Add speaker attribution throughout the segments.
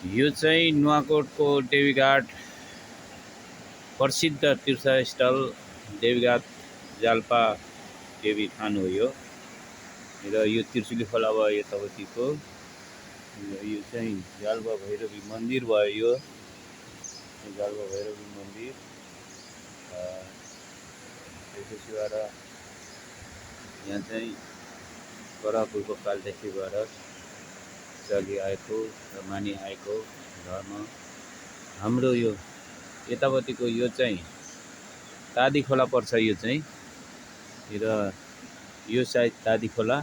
Speaker 1: यो चाहिँ नुवाकोटको देवीघाट प्रसिद्ध तीर्थस्थल देवीघाट जाल्पा देवी थान हो यो। र यो त्रिशुली खोला भयो यतापट्टिको। यो चाहिँ जाल्पा भैरवी मन्दिर भयो। यो जाल्पा भैरवी मन्दिर त्यसपछि गएर यहाँ चाहिँ परापूर्व कालदेखि गएर चलिआएको र मानिआएको धर्म हाम्रो यो यतापट्टिको यो चाहिँ तादी खोला पर्छ। यो चाहिँ र यो साइड तादी खोला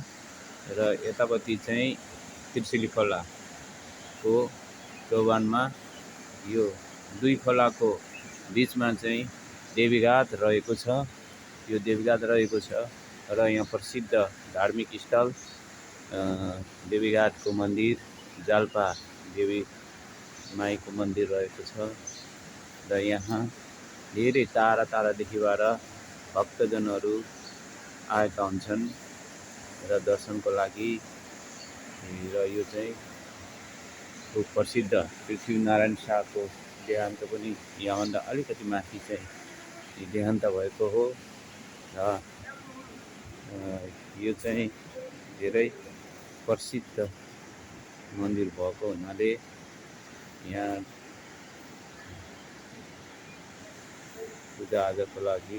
Speaker 1: र यतापट्टि चाहिँ त्रिशुली खोलाको चौबानमा यो दुई खोलाको बिचमा चाहिँ देवीघाट रहेको छ। यो देवीघाट रहेको छ र यहाँ प्रसिद्ध धार्मिक स्थल देवीघाटको मन्दिर जाल्पा देवी माईको मन्दिर रहेको छ। र यहाँ धेरै टाढा टाढादेखिबाट भक्तजनहरू आएका हुन्छन् र दर्शनको लागि। र यो चाहिँ खूब प्रसिद्ध पृथ्वीनारायण शाहको देहान्त पनि यहाँभन्दा अलिकति माथि चाहिँ देहान्त भएको हो। र यो चाहिँ धेरै प्रसिद्ध मन्दिर भएको हुनाले यहाँ पूजाआजाको लागि